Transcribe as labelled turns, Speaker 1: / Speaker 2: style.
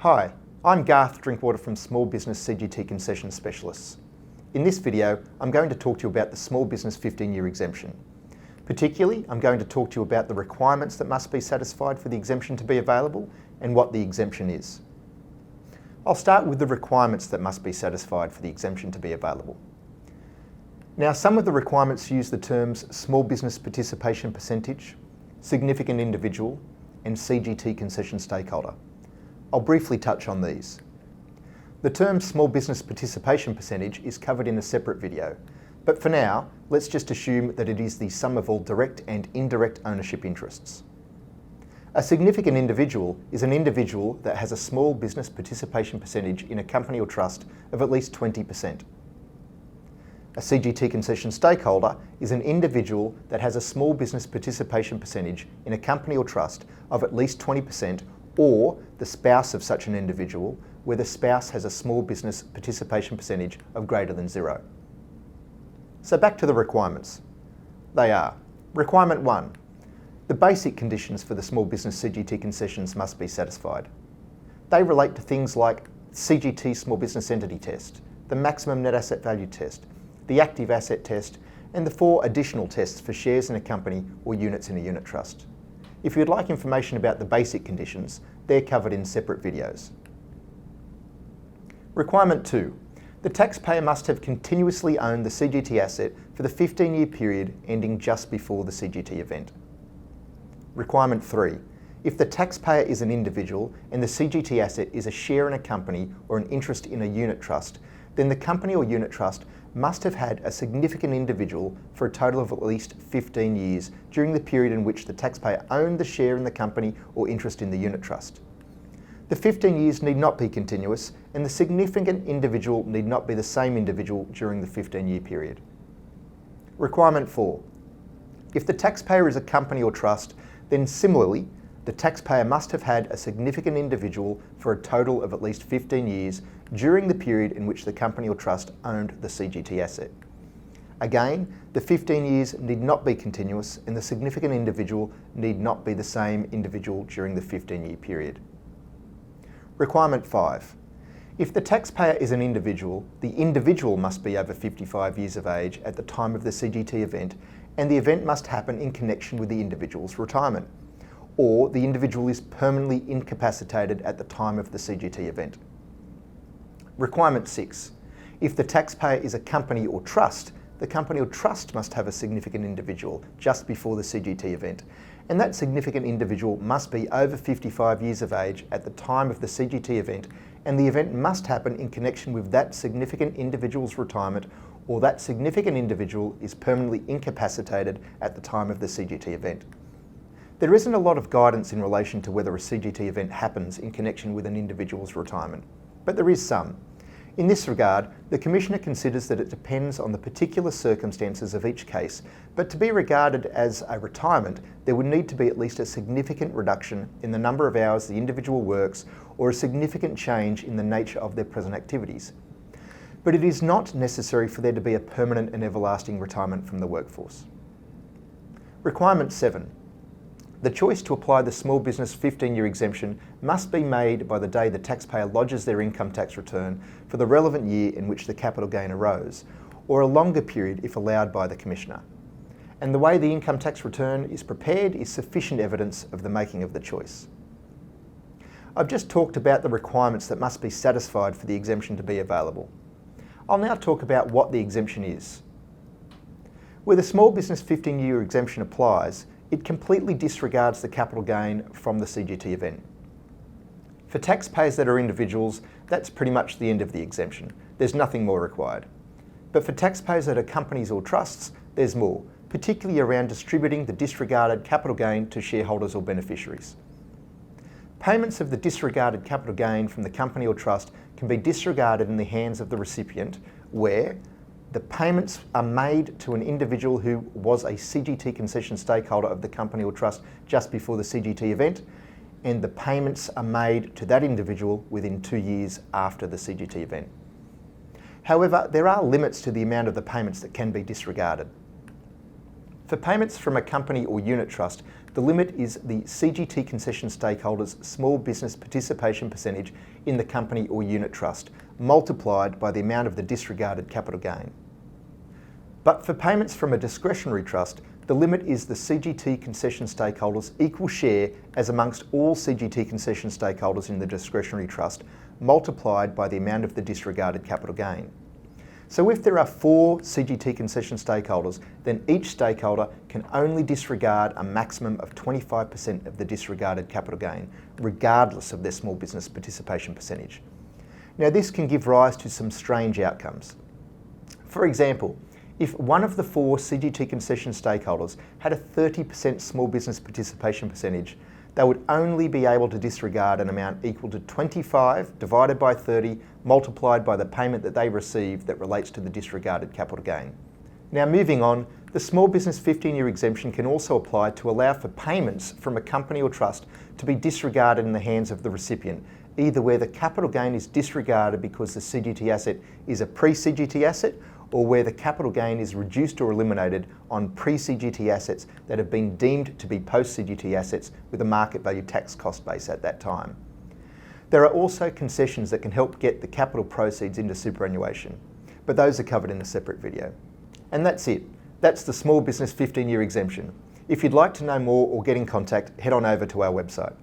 Speaker 1: Hi, I'm Garth Drinkwater from Small Business CGT Concessions Specialists. In this video, I'm going to talk to you about the Small Business 15-year exemption. Particularly, I'm going to talk to you about the requirements that must be satisfied for the exemption to be available and what the exemption is. I'll start with the requirements that must be satisfied for the exemption to be available. Now, some of the requirements use the terms small business participation percentage, significant individual, and CGT concession stakeholder. I'll briefly touch on these. The term small business participation percentage is covered in a separate video, but for now, let's just assume that it is the sum of all direct and indirect ownership interests. A significant individual is an individual that has a small business participation percentage in a company or trust of at least 20%. A CGT concession stakeholder is an individual that has a small business participation percentage in a company or trust of at least 20%, or the spouse of such an individual, where the spouse has a small business participation percentage of greater than 0. So back to the requirements. They are: Requirement 1. The basic conditions for the small business CGT concessions must be satisfied. They relate to things like CGT small business entity test, the maximum net asset value test, the active asset test, and the 4 additional tests for shares in a company or units in a unit trust. If you'd like information about the basic conditions, they're covered in separate videos. Requirement 2. The taxpayer must have continuously owned the CGT asset for the 15-year period ending just before the CGT event. Requirement 3. If the taxpayer is an individual and the CGT asset is a share in a company or an interest in a unit trust, then the company or unit trust must have had a significant individual for a total of at least 15 years during the period in which the taxpayer owned the share in the company or interest in the unit trust. The 15 years need not be continuous, and the significant individual need not be the same individual during the 15-year period. Requirement 4. If the taxpayer is a company or trust, then similarly, the taxpayer must have had a significant individual for a total of at least 15 years during the period in which the company or trust owned the CGT asset. Again, the 15 years need not be continuous, and the significant individual need not be the same individual during the 15-year period. Requirement 5. If the taxpayer is an individual, the individual must be over 55 years of age at the time of the CGT event, and the event must happen in connection with the individual's retirement, or the individual is permanently incapacitated at the time of the CGT event. Requirement 6. If the taxpayer is a company or trust, the company or trust must have a significant individual just before the CGT event, and that significant individual must be over 55 years of age at the time of the CGT event, and the event must happen in connection with that significant individual's retirement, or that significant individual is permanently incapacitated at the time of the CGT event. There isn't a lot of guidance in relation to whether a CGT event happens in connection with an individual's retirement, but there is some. In this regard, the Commissioner considers that it depends on the particular circumstances of each case, but to be regarded as a retirement, there would need to be at least a significant reduction in the number of hours the individual works, or a significant change in the nature of their present activities. But it is not necessary for there to be a permanent and everlasting retirement from the workforce. Requirement 7. The choice to apply the small business 15-year exemption must be made by the day the taxpayer lodges their income tax return for the relevant year in which the capital gain arose, or a longer period if allowed by the Commissioner. And the way the income tax return is prepared is sufficient evidence of the making of the choice. I've just talked about the requirements that must be satisfied for the exemption to be available. I'll now talk about what the exemption is. Where the small business 15-year exemption applies, it completely disregards the capital gain from the CGT event. For taxpayers that are individuals, that's pretty much the end of the exemption. There's nothing more required. But for taxpayers that are companies or trusts, there's more, particularly around distributing the disregarded capital gain to shareholders or beneficiaries. Payments of the disregarded capital gain from the company or trust can be disregarded in the hands of the recipient, where the payments are made to an individual who was a CGT concession stakeholder of the company or trust just before the CGT event, and the payments are made to that individual within 2 years after the CGT event. However, there are limits to the amount of the payments that can be disregarded. For payments from a company or unit trust, the limit is the CGT concession stakeholders' small business participation percentage in the company or unit trust, multiplied by the amount of the disregarded capital gain. But for payments from a discretionary trust, the limit is the CGT concession stakeholders' equal share as amongst all CGT concession stakeholders in the discretionary trust, multiplied by the amount of the disregarded capital gain. So if there are 4 CGT concession stakeholders, then each stakeholder can only disregard a maximum of 25% of the disregarded capital gain, regardless of their small business participation percentage. Now this can give rise to some strange outcomes. For example, if one of the 4 CGT concession stakeholders had a 30% small business participation percentage, they would only be able to disregard an amount equal to 25 divided by 30 multiplied by the payment that they received that relates to the disregarded capital gain. Now moving on, the Small Business 15-year exemption can also apply to allow for payments from a company or trust to be disregarded in the hands of the recipient, either where the capital gain is disregarded because the CGT asset is a pre-CGT asset, or where the capital gain is reduced or eliminated on pre-CGT assets that have been deemed to be post-CGT assets with a market value tax cost base at that time. There are also concessions that can help get the capital proceeds into superannuation, but those are covered in a separate video. And that's it. That's the Small Business 15-year exemption. If you'd like to know more or get in contact, head on over to our website.